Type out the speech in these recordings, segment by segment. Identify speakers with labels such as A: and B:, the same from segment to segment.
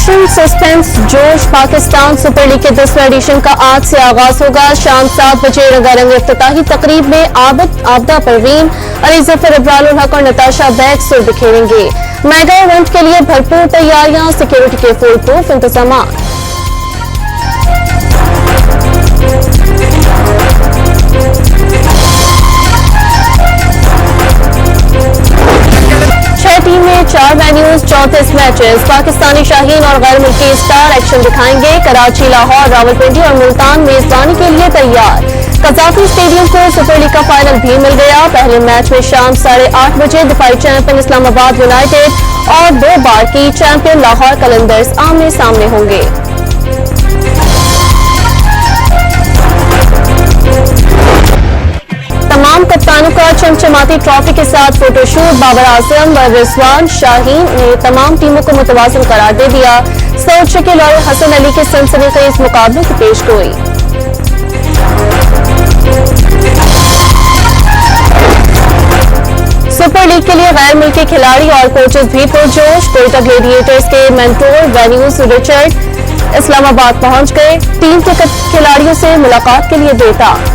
A: Action, suspense, जोश। Pakistan super league के 10वें एडिशन का आज से आगाज होगा। शाम 7 बजे रंगारंग इफ्तिताही तकरीब में आबदा परवीन, अली जफर, इब्रारुल हक और नताशा बैग सुर बिखेरेंगे। मेगा इवेंट के लिए भरपूर तैयारियां, सिक्योरिटी के फुल प्रूफ इंतजाम। टीम में 4 वेन्यूज, 34 मैचेस। पाकिस्तानी शाहीन और गैर मुल्की स्टार एक्शन दिखाएंगे। कराची, लाहौर, रावलपिंडी और मुल्तान मेजबानी के लिए तैयार। कजाफी स्टेडियम को सुपर लीग का फाइनल भी मिल गया। पहले मैच में शाम 8:30 बजे दिफाई चैंपियन इस्लामाबाद यूनाइटेड और 2 बार की चैंपियन लाहौर कलंदर्स आमने सामने होंगे। तमाम कप्तानों का चमचमाती ट्रॉफी के साथ फोटोशूट। बाबर आजम व रिजवान शाहीन ने तमाम टीमों को मुतवाज़िन करार दे दिया। सऊद शकील और हसन अली के सनसनीखेज मुकाबलों की पेशगोई। सुपर लीग के लिए गैर मुल्की खिलाड़ी और कोचेस भी पुरजोश। कोयटा ग्लेडिएटर्स के मेंटोर वेन्यूज रिचर्ड इस्लामाबाद पहुंच गए। टीम के खिलाड़ियों से मुलाकात के लिए बेताब।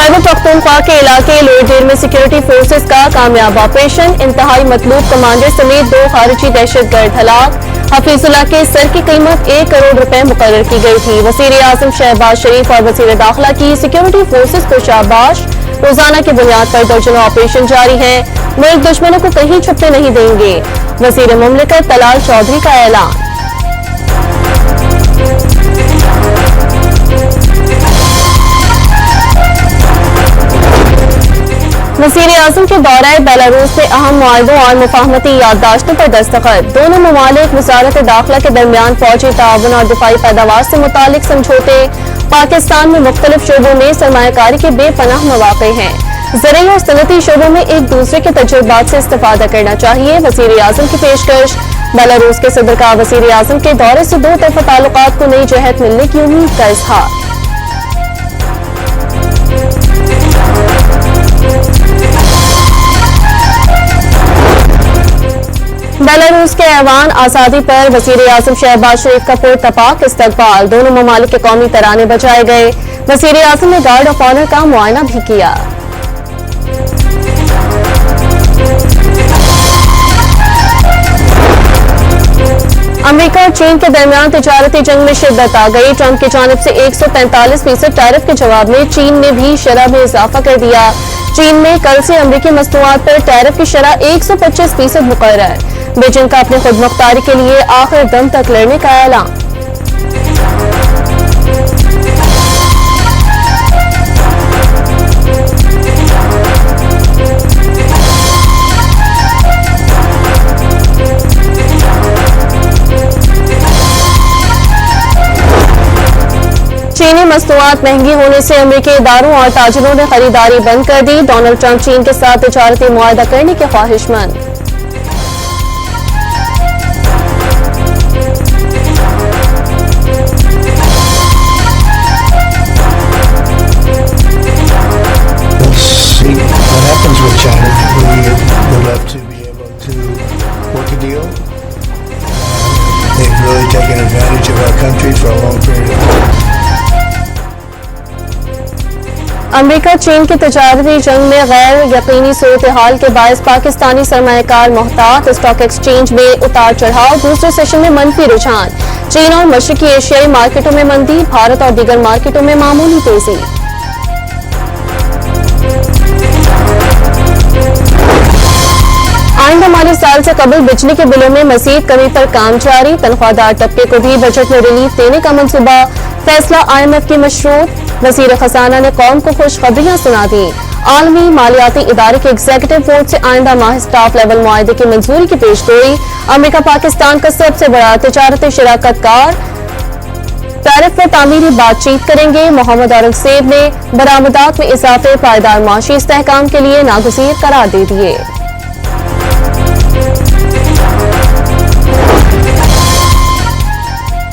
A: खैबर पख्तूनख्वा के इलाके लोहरडेर में सिक्योरिटी फोर्सेस का कामयाब ऑपरेशन। इंतहाई मतलूब कमांडर समेत 2 खारिजी दहशतगर्द हलाक। हफीजुल्लाह के सर की कीमत 1 करोड़ रुपए मुकर्रर की गई थी। वजीर आजम शहबाज शरीफ और वजीर दाखिला की सिक्योरिटी फोर्सेस को शाबाश। रोजाना की बुनियाद पर दर्जनों ऑपरेशन जारी हैं। मुल्क दुश्मनों को कहीं छुपने नहीं देंगे। वजीर मुमलिकत तलाल चौधरी का ऐलान। वज़ीर आज़म के दौरे बेलारूस से अहम मुआहदों और मुफाहमती याददाश्तों पर दस्तखत। दोनों ममालिक वज़ारत दाखिला के दरमियान फौजी ताउन और दिफाई पैदावार से मुतालिक समझौते। पाकिस्तान में मुख्तलिफ शोबों में सरमायाकारी के बेपनाह मौक़े हैं। ज़राई और सनती शोबों में एक दूसरे के तजुर्बात से इस्तेफादा करना चाहिए। वज़ीर आज़म की पेशकश। बेलारूस के सदर का वज़ीर आज़म के दौरे से 2 तरफ़ा ताल्लुकात को नई जहत मिलने की उम्मीद का इज़हार। बेलारूस के ऐवान आज़ादी पर वज़ीर आज़म शहबाज शरीफ का पुरतपाक इस्तकबाल। दोनों ममालिक के कौमी तराने बजाए गए। वज़ीर आज़म ने गार्ड ऑफ ऑनर का मुआयना भी किया। अमेरिका और चीन के दरमियान तिजारती जंग में शिद्दत आ गई। ट्रंप की जानिब से 145% टैरिफ के जवाब में चीन ने भी शरह में इजाफा कर दिया। चीन में कल से अमेरिकी मसनूआत पर टैरिफ की शरह 125% मुकर्रर। बीजिंग का अपने खुद मुख्तारी के लिए आखिर दम तक लड़ने का ऐलान। चीनी मसनूआत महंगी होने से अमेरिकी इदारों और ताजिरों ने खरीदारी बंद कर दी। डोनाल्ड ट्रंप चीन के साथ तिजारती मुआहदा करने के ख्वाहिशमंद। अमेरिका चीन की तिजारती जंग में गैर यकीनी सूरत हाल के बायस पाकिस्तानी सरमायाकार मोहतात। स्टॉक एक्सचेंज में उतार चढ़ाव। दूसरे सेशन में मनफी रुझान। चीन और मशरकी एशियाई मार्केटों में मंदी। भारत और दीगर मार्केटों में मामूली तेजी। आइंदा माली साल से कबल बिजली के बिलों में मजीद कमी पर काम जारी। तनख्वाहदार तबके को भी बजट में रिलीफ देने का मंसूबा। फैसला IMF की मशरूत। वजीर खजाना ने कौम को खुशखबरियां सुना दी। आलमी मालियाती इदारे के एग्जीक्यूटिव बोर्ड से आइंदा माह स्टाफ लेवल मुआहदे की मंजूरी की पेशगोई। अमेरिका पाकिस्तान का सबसे बड़ा तिजारती शराकतकार टैरिफ पर तामीरी बातचीत करेंगे। मोहम्मद औरंगजेब ने बरामदात में इजाफे पायदार माशी इस्तेहकाम के लिए नागुज़ीर करार दे दिए।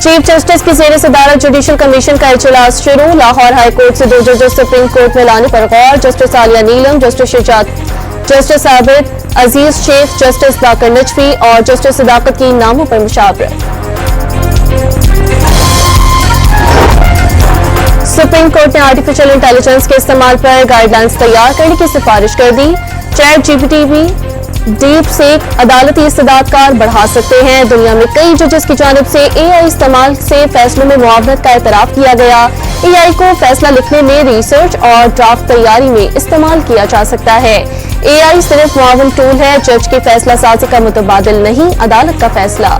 A: चीफ जस्टिस की जेर सदारत जुडिशल कमीशन का इजलास शुरू। लाहौर हाई कोर्ट से 2 जजेस सुप्रीम कोर्ट में लाने पर गौर। जस्टिस आलिया नीलम, जस्टिस आबिद अजीज शेख, जस्टिस बाकर नजफी और जस्टिस सदाकत की नामों पर मुशावरत। सुप्रीम कोर्ट ने आर्टिफिशियल इंटेलिजेंस के इस्तेमाल पर गाइडलाइंस तैयार करने की सिफारिश कर दी। चैट जीपीटी भी डीप सेक अदालती इस्तेदाद कार बढ़ा सकते हैं। दुनिया में कई जजेस की जानिब से एआई इस्तेमाल से फैसलों में मुआवनत का एतराफ किया गया। एआई को फैसला लिखने में, रिसर्च और ड्राफ्ट तैयारी में इस्तेमाल किया जा सकता है। एआई सिर्फ मुआवन टूल है, जज की फैसला साजी का मुतबादिल नहीं, अदालत का फैसला।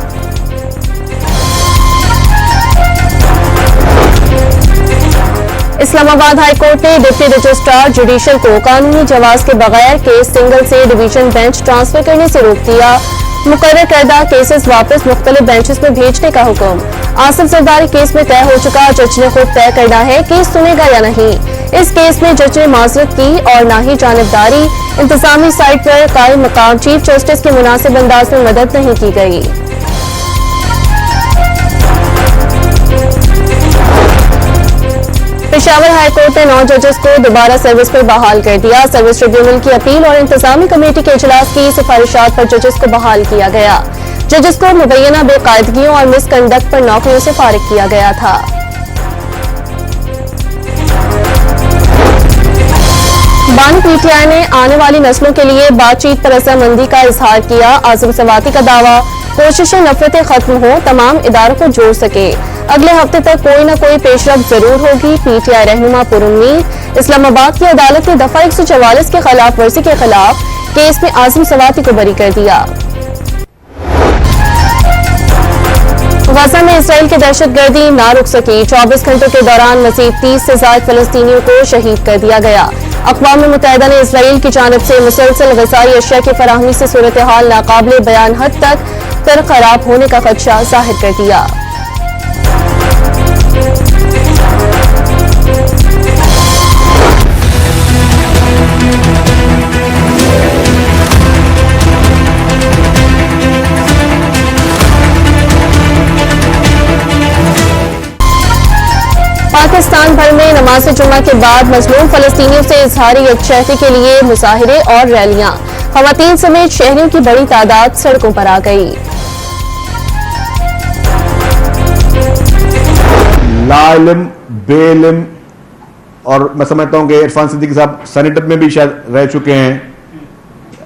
A: इस्लामाबाद हाई कोर्ट ने डिप्टी रजिस्ट्रार जुडिशल को कानूनी जवाज के बगैर केस सिंगल से डिवीजन बेंच ट्रांसफर करने से रोक दिया। मुकर्रर करदा केसेस वापस मुख्तलिफ बेंचेस में भेजने का हुक्म। आसिफ जरदारी केस में तय हो चुका, जज ने खुद तय करना है केस सुनेगा या नहीं। इस केस में जज ने माजरत की और ना ही जानिबदारी। इंतजामी साइट पर कायम मकाम चीफ जस्टिस की मुनासिब अंदाज में मदद नहीं की गई। पेशावर हाई कोर्ट ने 9 जजेस को दोबारा सर्विस पर बहाल कर दिया। सर्विस ट्रिब्यूनल की अपील और इंतजामी कमेटी के इजलास की सिफारिशात पर जजेस को बहाल किया गया। जजेस को मुबैना बेकायदगियों और मिसकंडक्ट पर नौकरियों से फारिग किया गया था। बानी पीटीआई ने आने वाली नस्लों के लिए बातचीत पर रजामंदी का इजहार किया। आजम सवाती का दावा, कोशिशें नफरतें खत्म हो, तमाम इदारों को जोड़ सके। अगले हफ्ते तक कोई न कोई पेशरफ जरूर होगी, पीटीआई रहनुमा पुरुम्मीद। इस्लामाबाद की अदालत ने दफा 144 के खिलाफ वर्जी के खिलाफ केस में आजम सवाती को बरी कर दिया। गजा में इसराइल की दहशतगर्दी ना रुक सकी। 24 घंटों के दौरान मजीद 30 से ज्यादा फलस्तीनियों को शहीद कर दिया गया। अक़वाम मुत्तहिदा ने इसराइल की जानिब से मुसलसल ग़िज़ाई अशिया की फराहमी से सूरत हाल नाकाबिले बयान हद तक खराब होने का खदशा जाहिर कर दिया। पाकिस्तान भर में नमाज जुमा के बाद मजलूम फलस्तीनियों से इजहारी यकजहती के लिए मुजाहिरे और रैलियां। ख़वातीन समेत शहरियों की बड़ी तादाद सड़कों पर आ गई।
B: लाइल्म, बेइल्म, और मैं समझता हूं कि इरफान सिद्दीकी साहब सेनेटर में भी शायद रह चुके हैं,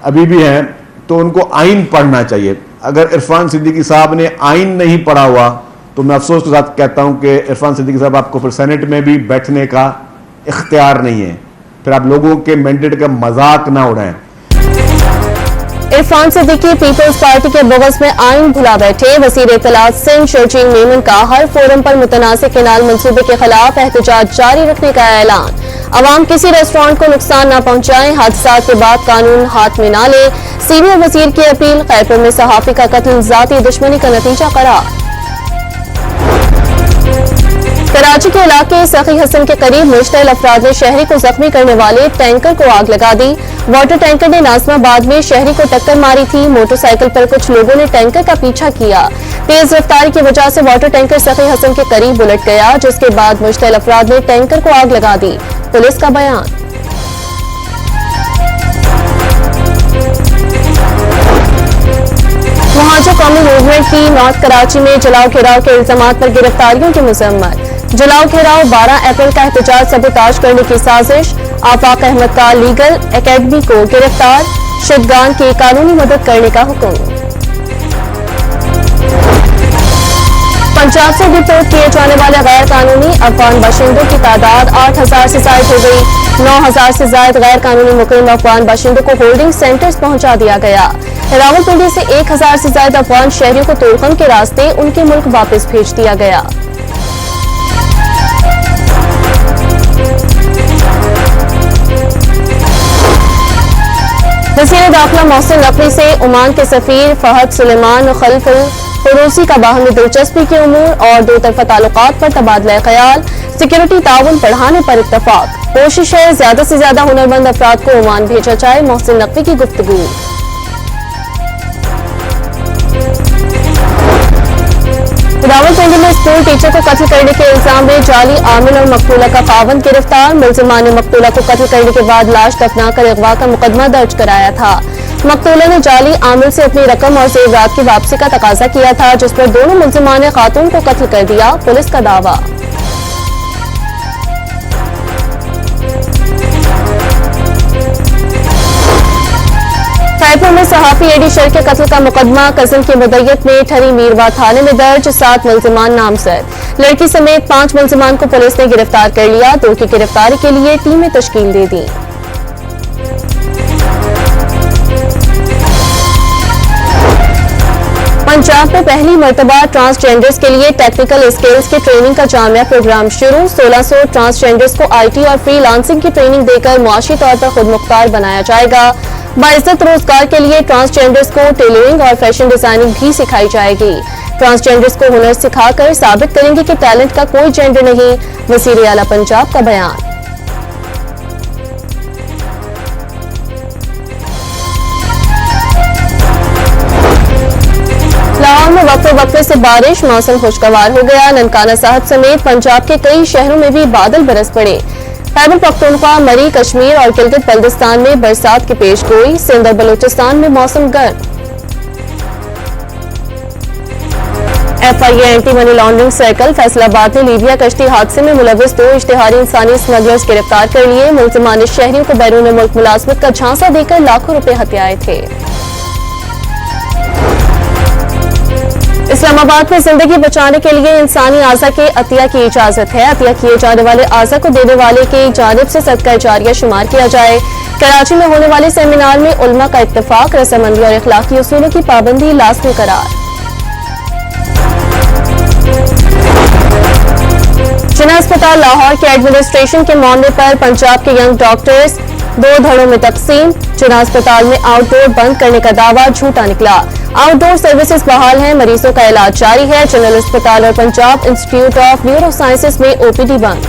B: अभी भी हैं, तो उनको आइन पढ़ना चाहिए। अगर इरफान सिद्दीकी साहब ने आइन नहीं पढ़ा हुआ तो मैं अफसोस के साथ कहता हूं कि इरफान सिद्दीकी साहब आपको फिर सेनेट में भी बैठने का इख्तियार नहीं है। फिर आप लोगों के मैंडेट का मजाक ना उड़ाएं।
A: इरफान सिद्दीकी पीपल्स पार्टी के बगस में आइन भुला बैठे। वज़ीर इत्तलात सिंध शर्जील मेमन का हर फोरम पर मुतनाज़िर केनाल मंसूबे के खिलाफ एहतजाज जारी रखने का ऐलान। अवाम किसी रेस्टोरेंट को नुकसान न पहुंचाएं, हादसा के बाद कानून हाथ में न ले। सीनियर वजीर की अपील। खैबर में सहाफी का कत्ल जाती दुश्मनी का नतीजा करार। कराची के इलाके सखी हसन के करीब मुश्तइल अफराद ने शहरी को जख्मी करने वाले टैंकर को आग लगा दी। वाटर टैंकर ने नाज़िमाबाद में शहरी को टक्कर मारी थी। मोटरसाइकिल पर कुछ लोगों ने टैंकर का पीछा किया। तेज रफ्तारी की वजह से वाटर टैंकर सखी हसन के करीब उलट गया, जिसके बाद मुश्तइल अफराद ने टैंकर को आग लगा दी। पुलिस का बयान। मुहाजिर कौमी मूवमेंट की नॉर्थ कराची में जलाओ घेराव के इल्जामात पर गिरफ्तारियों की मजम्मत। जलाओ घेराव 12 अप्रैल का एहतजाज सबूताज करने की साजिश। आफाक अहमद का लीगल एकेडमी को गिरफ्तार। शुदगान की कानूनी मदद करने का हुक्म। पंजाब से डिपोर्ट किए जाने वाले गैर कानूनी अफगान बाशिंदों की तादाद 8000 से जायद हो गई। 9000 से जायद गैर कानूनी मुकीम अफगान बाशिंदों को होल्डिंग सेंटर्स पहुंचा दिया गया। रावलपिंडी से 1000 से जायद अफगान शहरियों को तोड़खम के रास्ते उनके मुल्क वापस भेज दिया गया। वज़ीर दाखिला मोहसिन नकवी से ओमान के सफीर फहद सुलेमान खल्फुल फुरूसी का बाहमी दिलचस्पी के उमूर और दो तरफा ताल्लुकात पर तबादला ख्याल। सिक्योरिटी ताउन बढ़ाने पर इत्तफाक। कोशिश है ज्यादा से ज्यादा हुनरमंद अफराद को ओमान भेजा जाए। मोहसिन नकवी की गुफ्तगू। रावलपिंडी में स्कूल टीचर को कत्ल करने के इल्जाम में जाली आमिल और मकतूला का खावंद गिरफ्तार। मुलजिमान ने मकतूला को कत्ल करने के बाद लाश दफनाकर अगवा का मुकदमा दर्ज कराया था। मकतूला ने जाली आमिल से अपनी रकम और जेवरात की वापसी का तकाजा किया था, जिस पर दोनों मुल्जिमान ने खातून को कत्ल कर दिया, पुलिस का दावा। फैजपुर में सहाफी एडी शर के कत्ल का मुकदमा कज़न की मुद्दत में ठहरी मीरवा थाने में दर्ज, 7 मुल्जिमान नामजद। लड़की समेत 5 मुल्जिमान को पुलिस ने गिरफ्तार कर लिया। 2 की गिरफ्तारी के लिए टीमें तश्कील दे दी। पंजाब में पहली मर्तबा ट्रांसजेंडर्स के लिए टेक्निकल स्किल्स की ट्रेनिंग का जामिया प्रोग्राम शुरू। 1600 ट्रांसजेंडर्स को आईटी और फ्रीलांसिंग की ट्रेनिंग देकर मुआशी तौर पर खुद मुख्तार बनाया जाएगा। बाइज्जत रोजगार के लिए ट्रांसजेंडर्स को टेलरिंग और फैशन डिजाइनिंग भी सिखाई जाएगी। ट्रांसजेंडर्स को हुनर सिखाकर साबित करेंगे कि टैलेंट का कोई जेंडर नहीं। वज़ीर आला पंजाब का बयान। लाहौर में वक्फे से बारिश, मौसम खुशगवार हो गया। ननकाना साहब समेत पंजाब के कई शहरों में भी बादल बरस पड़े। खैबर पख्तूनख्वा, मरी, कश्मीर और गिलगित बल्तिस्तान में बरसात की पेशगोई। सिंध और बलूचिस्तान में मौसम गर्म। FIA anti money laundering circle Faisalabad ने लीबिया कश्ती हादसे में मुलविस 2 इश्तिहारी इंसानी स्मगलर्स गिरफ्तार कर लिए। मुल्जिमान शहरियों को बैरून मुल्क मुलाजमत का झांसा देकर लाखों रुपए हथियाए थे। इस्लामाबाद में जिंदगी बचाने के लिए इंसानी आज़ा के अतिया की इजाजत है। अतिया किए जाने वाले आज़ा को देने वाले की जानिब से सदका जारिया शुमार किया जाए। कराची में होने वाले सेमिनार में उलमा का इत्तेफाक, रस्मंदी और इखलाकी उसूलों की पाबंदी लाज़मी करार। जिना अस्पताल लाहौर के एडमिनिस्ट्रेशन के मामले पर पंजाब के यंग डॉक्टर्स 2 धड़ों में तकसीम। जिना अस्पताल में आउटडोर बंद करने का दावा झूठा निकला। आउटडोर सर्विसेज बहाल है, मरीजों का इलाज जारी है। जनरल अस्पताल और Punjab institute of neuro sciences में OPD बंद।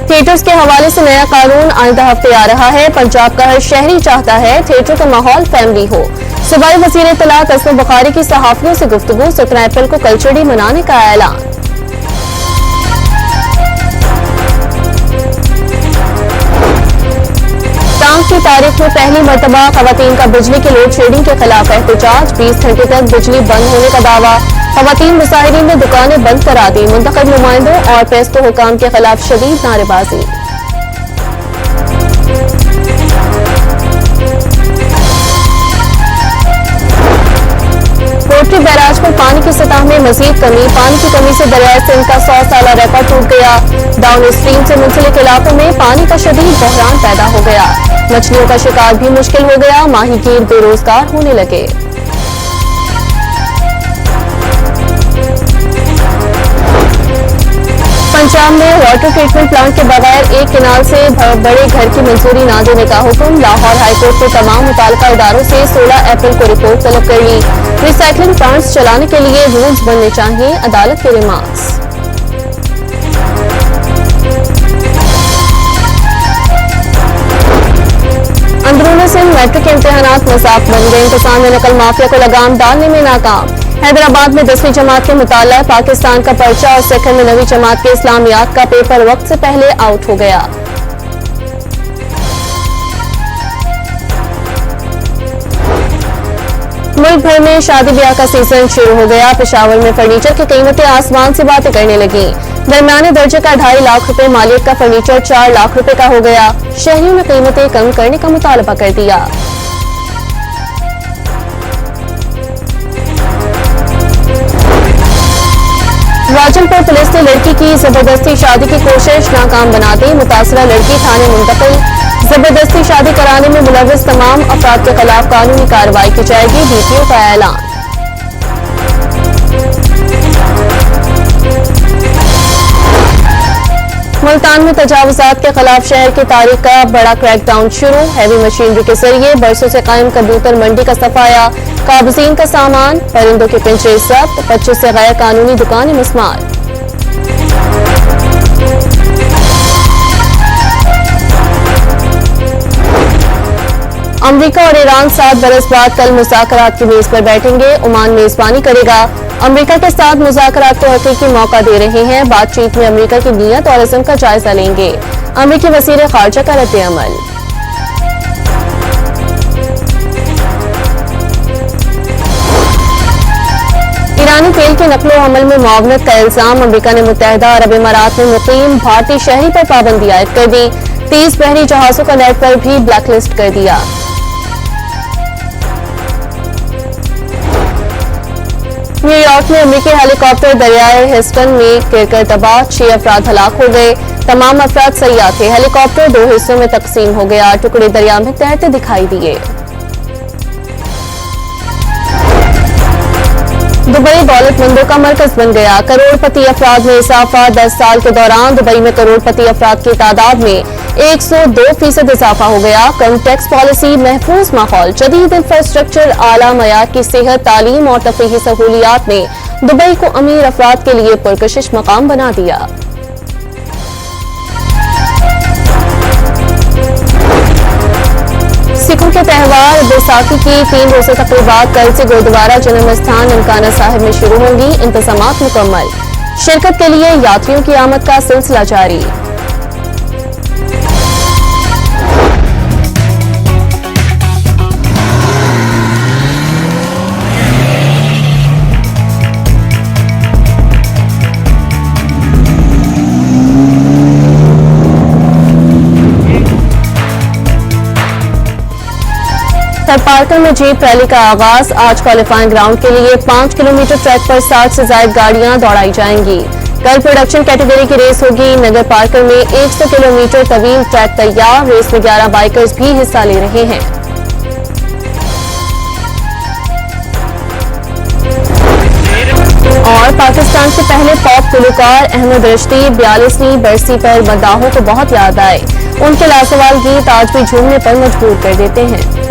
A: थिएटर्स के हवाले से नया कानून आइंदा हफ्ते आ रहा है। पंजाब का हर शहरी चाहता है थिएटर का माहौल फैमिली हो। सूबाई वज़ीर इत्तलात असलम बुखारी की सहाफियों से गुफ्तगू। 17 अप्रैल को कल्चर डे मनाने का ऐलान। की तारीख में पहली मर्तबा खवातीन का बिजली की लोड शेडिंग के खिलाफ एहतजाज। 20 घंटे तक बिजली बंद होने का दावा। खवातीन मुजाहिरीन ने दुकानें बंद करा दी। मुंतखब नुमाइंदों और पेस्तो हुकाम के खिलाफ शदीद नारेबाजी। कोटरी बैराज पर पानी की सतह में मजीद कमी। पानी की कमी से दरियाए सिंध का 100 साला रिकॉर्ड टूट गया। डाउन स्ट्रीम से मुंसलिक इलाकों में पानी का शदीद बहरान पैदा हो गया। मछलियों का शिकार भी मुश्किल हो गया। माहीगीर बेरोजगार होने लगे। पंजाब में वाटर ट्रीटमेंट प्लांट के बगैर एक केनाल से बड़े घर की मंजूरी न देने का हुक्म। लाहौर हाईकोर्ट ने तमाम मुताल्लिका इदारों से 16 अप्रैल को रिपोर्ट तलब कर ली। रिसाइकलिंग प्लांट्स चलाने के लिए रूल्स बनने चाहिए, अदालत के रिमार्क्स। अंदरूनी सिंध मैट्रिक के इम्तिहानात मजाक बन गए। इंतजाम में नकल माफिया को लगाम डालने में नाकाम। हैदराबाद में 10वीं जमात के मुताला पाकिस्तान का पर्चा और सेकंड में 9वीं जमात के इस्लामियात का पेपर वक्त से पहले आउट हो गया। मुल्क भर में शादी ब्याह का सीजन शुरू हो गया। पेशावर में फर्नीचर की कीमतें आसमान से बातें करने लगी। दरमियाने दर्जे का 2.5 लाख रुपए मालिक का फर्नीचर 4 लाख रुपए का हो गया। शहरियों ने कीमतें कम करने का मुतालबा कर दिया। राजनपुर पुलिस ने लड़की की जबरदस्ती शादी की कोशिश नाकाम बना दी। मुतासरा लड़की थाने मुंतकिल। जबरदस्ती शादी कराने में मुलविस तमाम अफराद के खिलाफ कानूनी कार्रवाई की जाएगी। DPO का ऐलान। मुल्तान में तजावुजात के खिलाफ शहर की तारीख का बड़ा क्रैकडाउन शुरू। हैवी मशीनरी के जरिए बरसों से कायम कबूतर मंडी का सफाया। काबजीन का सामान, परिंदों के पिंजरे जब्त। 25 से गैर कानूनी दुकानें मिस्मार। अमेरिका और ईरान 7 बरस बाद कल मुज़ाकरात की मेज पर बैठेंगे। ओमान मेजबानी करेगा। अमेरिका के साथ मुज़ाकरात को हकीकी मौका दे रहे हैं। बातचीत में अमेरिका की नीयत और इज़्म का जायजा लेंगे। अमेरिकी वज़ीर ख़ारजा का रद्द-ए-अमल। ईरानी तेल के नकलो अमल में मुआवनत का इल्जाम। अमेरिका ने मुत्तहिदा अरब इमारात में मुकीम भारतीय शहरी पर पाबंदी आयद कर दी। 30 बहरी जहाजों का नेटवर्क भी ब्लैकलिस्ट कर दिया। न्यूयॉर्क में अमेरिकी हेलीकॉप्टर दरियाए ह्यूस्टन में गिरकर तबाह, 6 अफराद हलाक हो गए। तमाम अफराद सयाह थे। हेलीकॉप्टर 2 हिस्सों में तकसीम हो गया। टुकड़े दरिया में तैरते दिखाई दिए। दुबई दौलतमंदों का मरकज बन गया। करोड़पति अफराद में इजाफा। 10 साल के दौरान दुबई में करोड़पति अफराद की तादाद में 102% इजाफा हो गया। कम टैक्स पॉलिसी, महफूज माहौल, जदीद इंफ्रास्ट्रक्चर, आला मयार की सेहत, तालीम और तफरीही सहूलियात ने दुबई को अमीर अफराद के लिए पुरकशिश मकाम बना दिया। सिखों के त्यौहार बैसाखी की 3 रोज़ा तकरीबात कल से गुरुद्वारा जन्म स्थान ननकाना साहिब में शुरू होंगी। इंतजामात मुकम्मल। शिरकत के लिए यात्रियों की आमद का सिलसिला जारी। पार्कर में जीप रैली का आगाज। आज क्वालिफाइंग ग्राउंड के लिए 5 किलोमीटर ट्रैक पर 60 से ज्यादा गाड़ियां दौड़ाई जाएंगी। कल प्रोडक्शन कैटेगरी की रेस होगी। नगर पार्कर में 100 किलोमीटर तवील ट्रैक तैयार। रेस में 11 बाइकर्स भी हिस्सा ले रहे हैं। और पाकिस्तान के पहले पॉप गुलकार अहमद रश्दी 42वीं बरसी पर मदाहों को बहुत याद आए। उनके लाजवाब गीत आज भी झूमने पर मजबूर कर देते हैं।